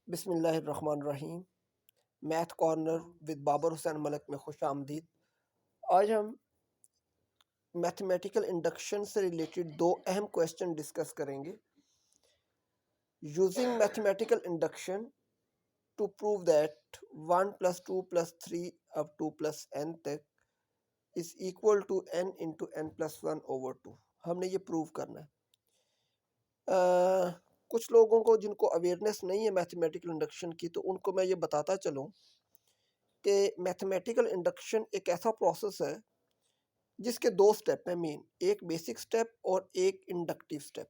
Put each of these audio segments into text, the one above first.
बिस्मिल्लाहिर्रहमानिर्रहीम। Math corner with Babar Hussain Malik में खुश आमदीद। आज हम मैथमेटिकल इंडक्शन से रिलेटेड दो अहम क्वेश्चन डिस्कस करेंगे। Using mathematical induction to prove that 1 + 2 + 3 up to plus n तक is equal to n into n+1/2। हमने ये प्रूव करना है। कुछ लोगों को जिनको अवेयरनेस नहीं है मैथमेटिकल इंडक्शन की, तो उनको मैं ये बताता चलूँ कि मैथमेटिकल इंडक्शन एक ऐसा प्रोसेस है जिसके दो स्टेप हैं मेन, एक बेसिक स्टेप और एक इंडक्टिव स्टेप।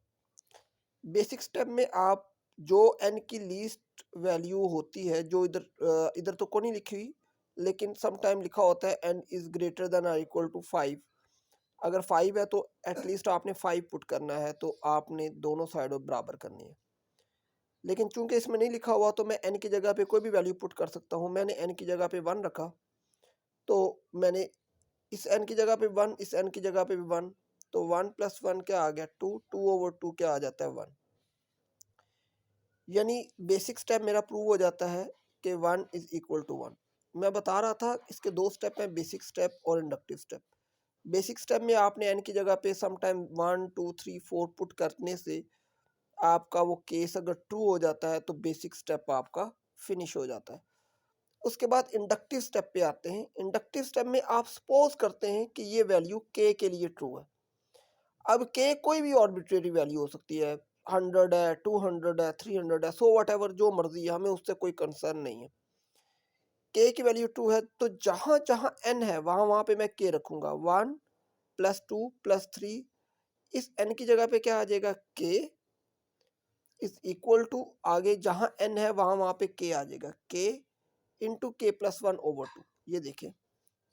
बेसिक स्टेप में आप जो n की लीस्ट वैल्यू होती है, जो इधर तो को नहीं लिखी हुई, लेकिन सम टाइम लिखा होता है n इज़ ग्रेटर देन और इक्वल टू 5। अगर 5 है तो एटलीस्ट आपने 5 पुट करना है, तो आपने दोनों साइडों बराबर करनी है। लेकिन चूंकि इसमें नहीं लिखा हुआ तो मैं n की जगह पे कोई भी वैल्यू पुट कर सकता हूँ। मैंने n की जगह पे 1 रखा, तो मैंने इस n की जगह पे 1, इस n की जगह पे भी 1, तो 1 + 1 क्या आ गया 2, 2/2 क्या आ जाता है 1। यानी बेसिक स्टेप मेरा प्रूव हो जाता है कि 1 इज इक्वल टू 1। मैं बता रहा था इसके दो स्टेप हैं, बेसिक स्टेप और इंडक्टिव स्टेप। बेसिक स्टेप में आपने n की जगह पे सम टाइम 1 2 3 4 पुट करने से आपका वो केस अगर ट्रू हो जाता है तो बेसिक स्टेप आपका फिनिश हो जाता है। उसके बाद इंडक्टिव स्टेप पे आते हैं। इंडक्टिव स्टेप में आप सपोज करते हैं कि ये वैल्यू k के लिए ट्रू है। अब k कोई भी आर्बिट्रेरी वैल्यू हो सकती है, 100 है, 200 है, 300 है, सो वट एवर, जो मर्जी है, हमें उससे कोई कंसर्न नहीं है। k की वैल्यू ट्रू है तो जहां जहां n है वहां वहां पे मैं k रखूंगा। 1 + 2 + 3, इस n की जगह पे क्या आ जाएगा k इज इक्वल टू, आगे जहां n है वहां वहां पे k आ जाएगा, k इंटू k+1/2। ये देखें,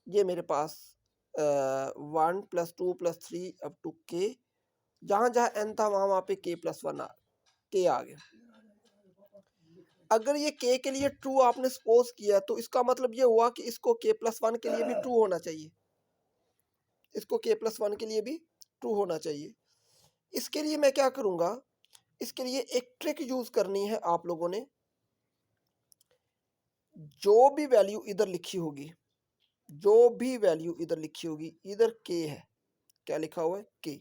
ये मेरे पास 1 + 2 + 3 अप टू k, जहां जहां n था वहां वहां पे k+1 k आ गया। अगर ये k के लिए ट्रू आपने सपोज किया तो इसका मतलब ये हुआ कि इसको k+1 के लिए भी ट्रू होना चाहिए, इसको k+1 के लिए भी ट्रू होना चाहिए। इसके लिए मैं क्या करूंगा, इसके लिए एक ट्रिक यूज करनी है आप लोगों ने। जो भी वैल्यू इधर लिखी होगी, जो भी वैल्यू इधर लिखी होगी, इधर k है, क्या लिखा हुआ है k,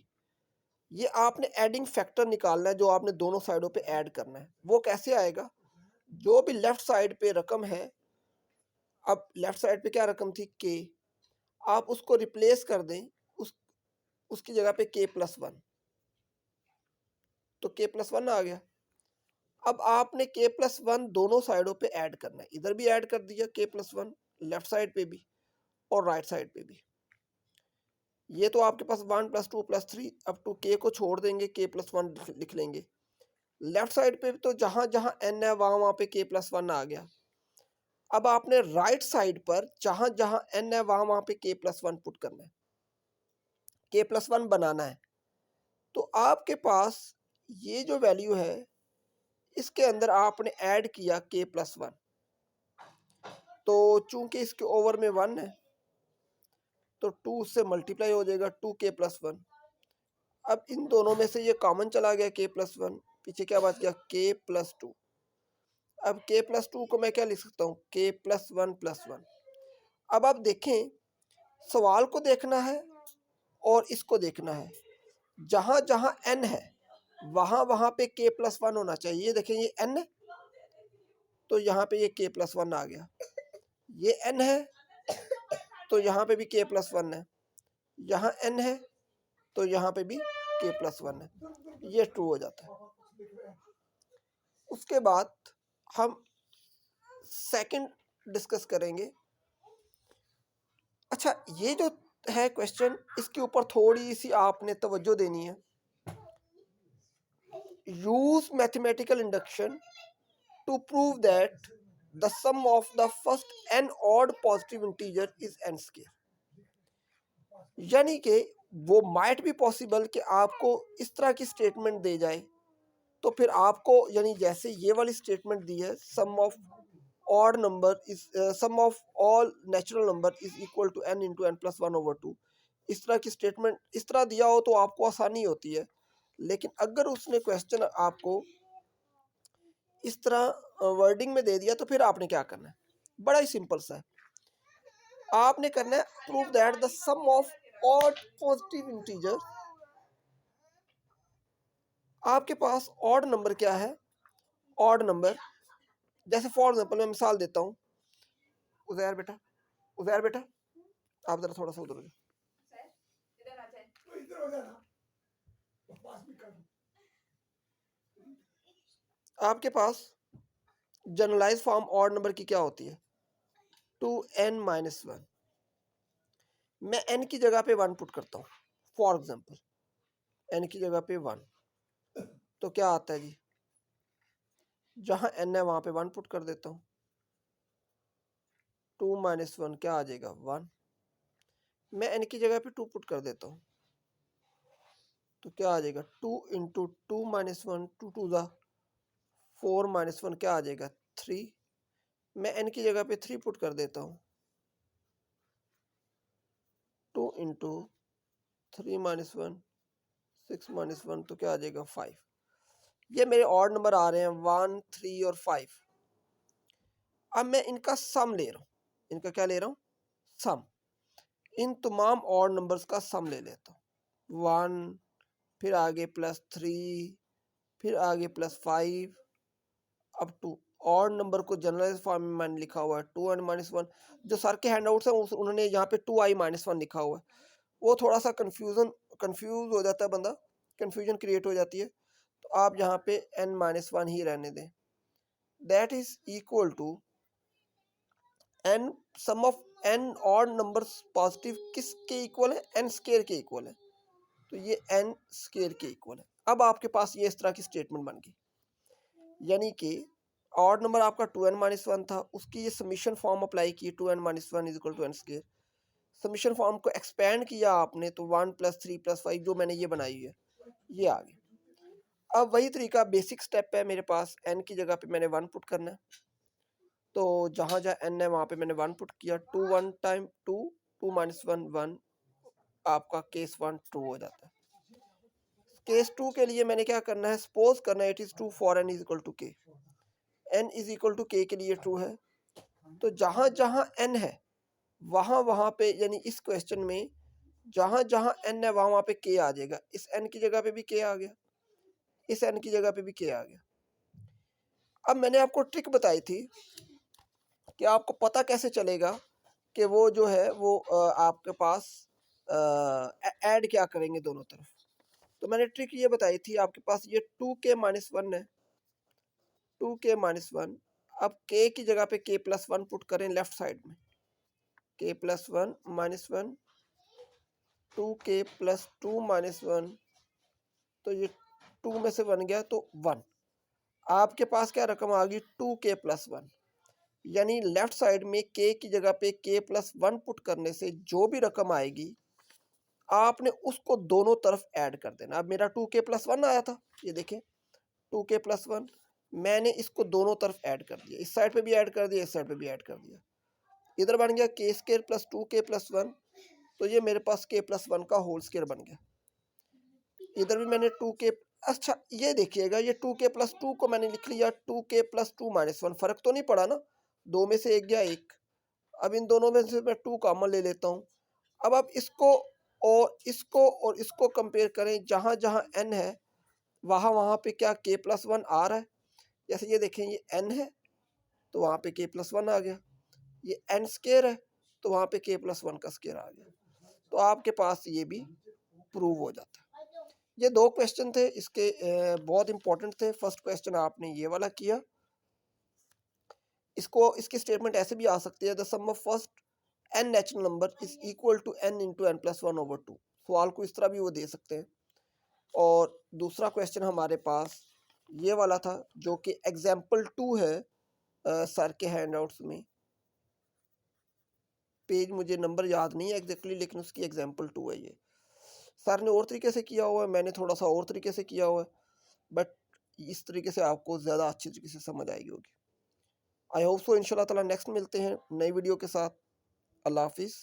ये आपने एडिंग फैक्टर निकालना है जो आपने दोनों साइडों पे ऐड करना है। वो कैसे आएगा, जो भी लेफ्ट साइड पे रकम है, अब लेफ्ट साइड पे क्या रकम थी k, आप उसको रिप्लेस कर दें, उसकी जगह पे k+1, तो k+1 आ गया। अब आपने k+1 दोनों साइडों पे ऐड करना है, इधर भी ऐड कर दिया k+1, लेफ्ट साइड पे भी और राइट साइड पे भी। ये तो आपके पास 1 + 2 + 3 अप टू k को छोड़ देंगे, k+1 लिख लेंगे। लेफ्ट साइड पे तो जहां जहां n है वहां वहां पे k+1 आ गया। अब आपने राइट साइड पर जहां जहां n है वहां वहां पे k+1 पुट करना है, k+1 बनाना है। तो आपके पास ये जो वैल्यू है, इसके अंदर आपने ऐड किया k+1, तो चूंकि इसके ओवर में 1 है तो 2 से मल्टीप्लाई हो जाएगा, 2k+1। अब इन दोनों में से ये कॉमन चला गया k+1, पीछे क्या बच गया k+2। अब k+2 को मैं क्या लिख सकता हूँ, k+1+1। अब आप देखें, सवाल को देखना है और इसको देखना है। जहां जहां n है वहां वहां पे k+1 होना चाहिए। ये देखें, ये n है तो यहाँ पे ये k+1 आ गया, ये n है तो यहाँ पे भी k+1 है, यहाँ n है तो यहाँ पे भी k+1 है। ये ट्रू हो जाता है। उसके बाद हम सेकंड डिस्कस करेंगे। अच्छा, ये जो है क्वेश्चन, इसके ऊपर थोड़ी सी आपने तवज्जो देनी है। Use mathematical induction to prove that the sum of the first n odd positive integer is n square. यानी कि वो माइट भी पॉसिबल कि आपको इस तरह की स्टेटमेंट दे जाए, तो फिर आपको, यानी जैसे ये वाली स्टेटमेंट दी है, sum of odd number is sum of all natural number is equal to n into n+1/2, इस तरह की स्टेटमेंट इस तरह दिया हो तो आपको आसानी होती है। लेकिन अगर उसने क्वेश्चन आपको इस तरह वर्डिंग में दे दिया तो फिर आपने क्या करना है, बड़ा ही सिंपल सा है, आपने करना है prove that the sum of odd positive integer, आपके पास ऑड नंबर क्या है, ऑड नंबर, जैसे फॉर एग्जांपल मैं मिसाल देता हूँ, उजैर बेटा, उजैर बेटा आप जरा थोड़ा सा उधर हो जाओ, आपके पास जनरलाइज फॉर्म ऑड नंबर की क्या होती है, 2n-1, मैं n की जगह पे 1 पुट करता हूँ, फॉर एग्जांपल n की जगह पे 1, तो क्या आता है जी, जहां n है वहां पे 1 पुट कर देता हूँ, 2-1 क्या आ जाएगा 1, मैं n की जगह पे 2 पुट कर देता हूँ, तो क्या आ जाएगा 2 इंटू 2-1, 2 टू ज़ा 4-1 क्या आ जाएगा 3, मैं n की जगह पे 3 पुट कर देता हूँ, 2 इंटू 3-1 6-1 तो क्या आ जाएगा 5, ये मेरे ऑड नंबर आ रहे हैं 1, 3 और 5। अब मैं इनका सम ले रहा हूँ, इनका क्या ले रहा हूँ, सम, इन तमाम ऑड नंबर्स का सम ले लेता हूँ, 1 फिर आगे +3 फिर आगे +5 अब 2, ऑड नंबर को जनरलाइज फॉर्म में मैंने लिखा हुआ है 2n-1, जो सर के हैंडआउट्स हैं उन्होंने यहाँ पे 2i-1 लिखा हुआ है, वो थोड़ा सा कंफ्यूज हो जाता है बंदा, कंफ्यूजन क्रिएट हो जाती है, तो आप यहाँ पे n-1 ही रहने दें, that is equal to n sum of n odd numbers positive किसके इक्वल है, n स्क्वायर के इक्वल है, तो ये n स्क्वायर के इक्वल है। अब आपके पास ये इस तरह की स्टेटमेंट बन गई, यानी कि ऑड नंबर आपका 2n-1 था, उसकी ये समीशन फॉर्म अप्लाई की 2n-1 is equal to n square, summation form को एक्सपेंड किया आपने तो 1 + 3 + 5 जो मैंने ये बनाई है ये आ गई। अब वही तरीका बेसिक स्टेप है मेरे पास, n की जगह पे मैंने 1 पुट करना है, तो जहाँ जहाँ n है वहाँ पे मैंने 1 पुट किया, 2 1 टाइम 2 2-1 1, आपका केस 1 ट्रू हो जाता है। केस 2 के लिए मैंने क्या करना है, सपोज करना है it is true for n is equal to k, n is equal to k के लिए ट्रू है, तो जहाँ जहाँ n है वहाँ वहाँ पे, यानी इस क्वेश्चन में जहाँ जहाँ n है वहाँ वहाँ पे k आ जाएगा, इस n की जगह पे भी k आ गया, इस n की जगह पे भी k आ गया। अब मैंने आपको ट्रिक बताई थी कि आपको पता कैसे चलेगा कि वो जो है वो आपके पास ऐड क्या करेंगे दोनों तरफ, तो मैंने ट्रिक ये बताई थी, आपके पास ये 2k-1 है, 2k-1, अब k की जगह पे k+1 पुट करें लेफ्ट साइड में, k+1-1 2k+2-1, तो ये 2 में से 1 गया तो 1, आपके पास क्या रकम आ गई 2k+1, यानी लेफ्ट साइड में k की जगह पे k+1 पुट करने से जो भी रकम आएगी आपने उसको दोनों तरफ ऐड कर देना। अब मेरा 2k+1 आया था, ये देखें 2k+1, मैंने इसको दोनों तरफ ऐड कर दिया, इस साइड पे भी ऐड कर दिया, इस साइड पे भी ऐड कर दिया, इधर बन गया k² + 2k+1, तो ये मेरे पास k+1 का होल स्क्वायर बन गया, इधर भी मैंने 2k, अच्छा ये देखिएगा ये 2k+2 को मैंने लिख लिया 2k+2-1, फर्क तो नहीं पड़ा ना, दो में से एक गया एक, अब इन दोनों में से मैं 2 कॉमन ले लेता हूँ। अब आप इसको और इसको कंपेयर करें, जहाँ जहाँ n है वहाँ वहाँ पे क्या k+1 आ रहा है, जैसे ये देखें ये n है तो वहाँ पे k+1 आ गया, ये n स्क्वायर है तो वहाँ पे k+1 का स्क्वायर आ गया, तो आपके पास ये भी प्रूव हो जाता है। ये दो क्वेश्चन थे, इसके बहुत इंपॉर्टेंट थे। फर्स्ट क्वेश्चन आपने ये वाला किया, इसकी स्टेटमेंट ऐसे भी आ सकती है, the sum of first n natural number is equal to n into n+1/2, सवाल को इस तरह भी वो दे सकते हैं। और दूसरा क्वेश्चन हमारे पास ये वाला था जो कि एग्जाम्पल 2 है सर के हैंडआउट्स में, पेज मुझे नंबर याद नहीं है एग्जैक्टली, लेकिन उसकी एग्जाम्पल 2 है, ये सर ने और तरीके से किया हुआ है, मैंने थोड़ा सा और तरीके से किया हुआ है, बट इस तरीके से आपको ज़्यादा अच्छी तरीके से समझ आएगी होगी। आई होप सो, इंशाल्लाह ताला नेक्स्ट मिलते हैं नई वीडियो के साथ। अल्लाह हाफिज़।